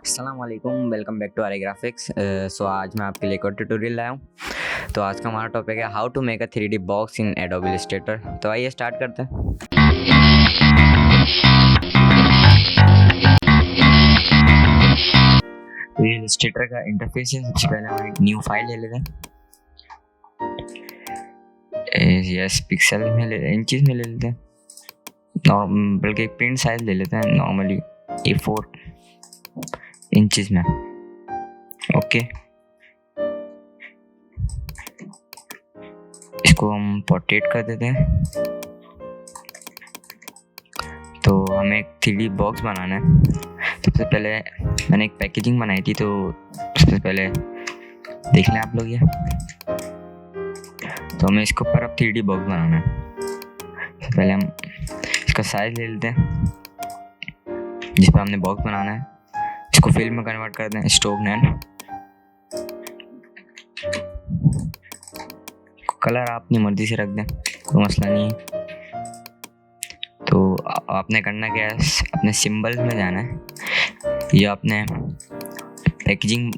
अस्सलाम वालेकुम, welcome back to our graphics. So आज मैं आपके लिए एक और ट्यूटोरियल लाया हूँ। तो आज का हमारा टॉपिक है how to make a 3D box in Adobe Illustrator. तो आइए स्टार्ट करते हैं। तो ये इलस्ट्रेटर का इंटरफेस है। सबसे पहले हम न्यू फाइल ले लेते हैं। यस, पिक्सल में इंचेस में ले लेते हैं, बल्कि प्रिंट साइज ले लेते हैं नॉर्मली A4 इंचेस में। ओके, इसको हम पोर्ट्रेट कर देते हैं। तो हमें एक 3D बॉक्स बनाना है। सबसे पहले मैंने एक पैकेजिंग बनाई थी, तो सबसे पहले देख लें आप लोग ये। तो हमें इसके ऊपर अब 3D बॉक्स बनाना है। सबसे पहले हम इसका साइज ले लेते हैं जिस पर हमने बॉक्स बनाना है। इसको फिल्म में कन्वर्ट कर दें, स्ट्रोक नैन। कलर आप अपनी मर्जी से रख दें, कोई मसला नहीं है। तो आपने करना क्या है, अपने सिंबल्स में जाना है या अपने पैकेजिंग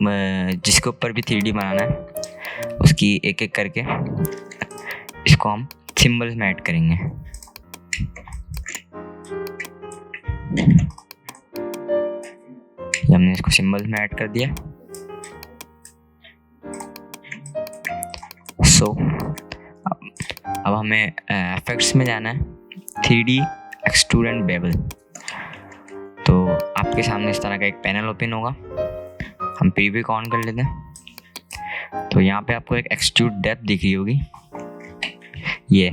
जिसके ऊपर भी 3D बनाना है उसकी एक एक करके इसको हम सिंबल्स में ऐड करेंगे। ये हमने इसको सिंबल्स में ऐड कर दिया। अब हमें इफेक्ट्स में जाना है, 3D एक्सट्रूड एंड बेवल। तो आपके सामने इस तरह का एक पैनल ओपन होगा। हम प्रीव्यू को ऑन कर लेते हैं। तो यहाँ पे आपको एक एक्सट्रूड डेप्थ दिख रही होगी ये।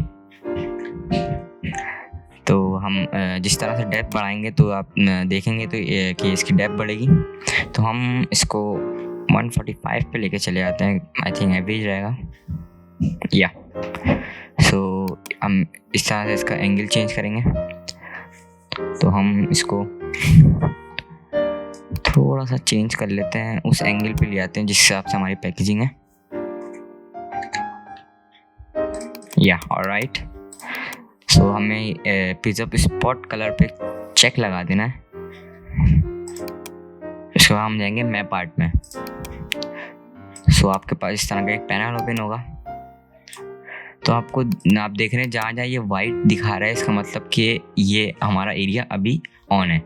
तो हम जिस तरह से डेप्थ बढ़ाएंगे तो आप देखेंगे तो कि इसकी डेप्थ बढ़ेगी। तो हम इसको 145 पे लेके चले आते हैं, आई थिंक एवरेज रहेगा या। सो हम इस तरह से इसका एंगल चेंज करेंगे। तो हम इसको थोड़ा सा चेंज कर लेते हैं, उस एंगल पे ले आते हैं जिस हिसाब से हमारी पैकेजिंग है या। ऑलराइट, सो हमें पिज़अप स्पॉट कलर पे चेक लगा देना है। इसके बाद हम जाएंगे मैप आर्ट में। सो आपके पास इस तरह का एक पैनल ओपन होगा। तो आप देख रहे हैं जहाँ जहाँ ये वाइट दिखा रहा है, इसका मतलब कि ये हमारा एरिया अभी ऑन है।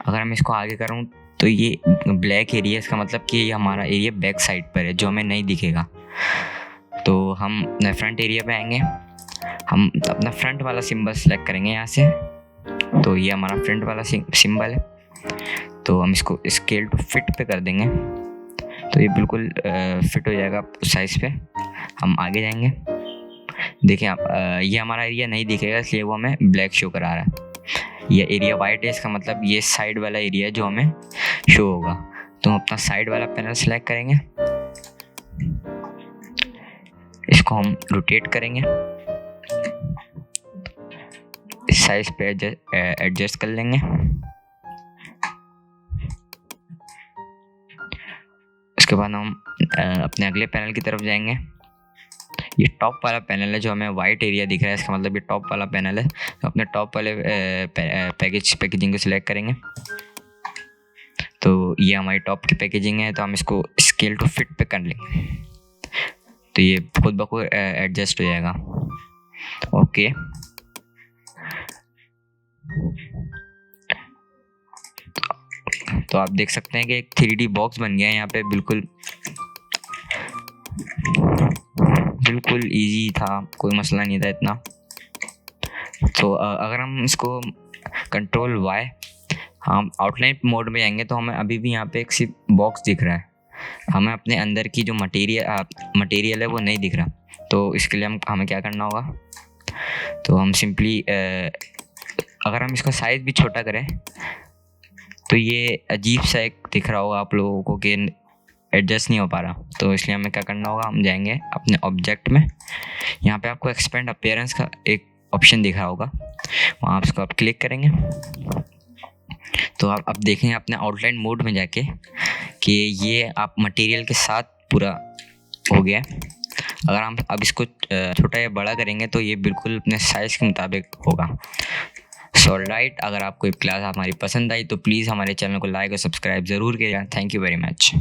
अगर मैं इसको आगे करूँ तो ये ब्लैक एरिया, इसका मतलब कि ये हमारा एरिया बैक साइड पर है जो हमें नहीं दिखेगा। तो हम फ्रंट एरिया पे आएंगे, हम अपना फ्रंट वाला सिंबल सेलेक्ट करेंगे यहाँ से। तो ये हमारा फ्रंट वाला सिंबल है। तो हम इसको स्केल टू फिट पे कर देंगे, तो ये बिल्कुल फिट हो जाएगा उस साइज पे। हम आगे जाएंगे, देखिए आप ये हमारा एरिया नहीं दिखेगा इसलिए वो हमें ब्लैक शो करा रहा है। ये एरिया वाइट है, इसका मतलब ये साइड वाला एरिया जो हमें शो होगा। तो हम अपना साइड वाला पैनल सेलेक्ट करेंगे, इसको हम रोटेट करेंगे, इस साइज पे एडजस्ट कर लेंगे। उसके बाद हम अपने अगले पैनल की तरफ जाएंगे। ये टॉप वाला पैनल है जो हमें वाइट एरिया दिख रहा है, इसका मतलब ये टॉप वाला पैनल है। तो अपने टॉप वाले पैकेजिंग को सिलेक्ट करेंगे। तो ये हमारी टॉप की पैकेजिंग है, तो हम इसको स्केल टू फिट पे कर लेंगे, तो ये खुद ब खुद एडजस्ट हो जाएगा। ओके, तो आप देख सकते हैं कि एक 3D बॉक्स बन गया है यहाँ पे। बिल्कुल इजी था, कोई मसला नहीं था इतना। तो अगर हम इसको कंट्रोल Y हम आउटलाइन मोड में जाएंगे तो हमें अभी भी यहाँ पे एक सिर्फ बॉक्स दिख रहा है, हमें अपने अंदर की जो मटेरियल है वो नहीं दिख रहा। तो इसके लिए हमें क्या करना होगा, तो हम सिंपली अगर हम इसका साइज़ भी छोटा करें तो ये अजीब सा एक दिख रहा होगा आप लोगों को कि एडजस्ट नहीं हो पा रहा। तो इसलिए हमें क्या करना होगा, हम जाएंगे अपने ऑब्जेक्ट में, यहाँ पे आपको एक्सपेंड अपीयरेंस का एक ऑप्शन दिख रहा होगा, वहाँ उसको आप क्लिक करेंगे। तो आप अब देखेंगे अपने आउटलाइन मोड में जाके कि ये आप मटेरियल के साथ पूरा हो गया। अगर हम अब इसको छोटा या बड़ा करेंगे तो ये बिल्कुल अपने साइज़ के मुताबिक होगा। सो राइट, अगर आपको ये क्लास हमारी पसंद आई तो प्लीज़ हमारे चैनल को लाइक और सब्सक्राइब ज़रूर करिएगा। Thank you very much.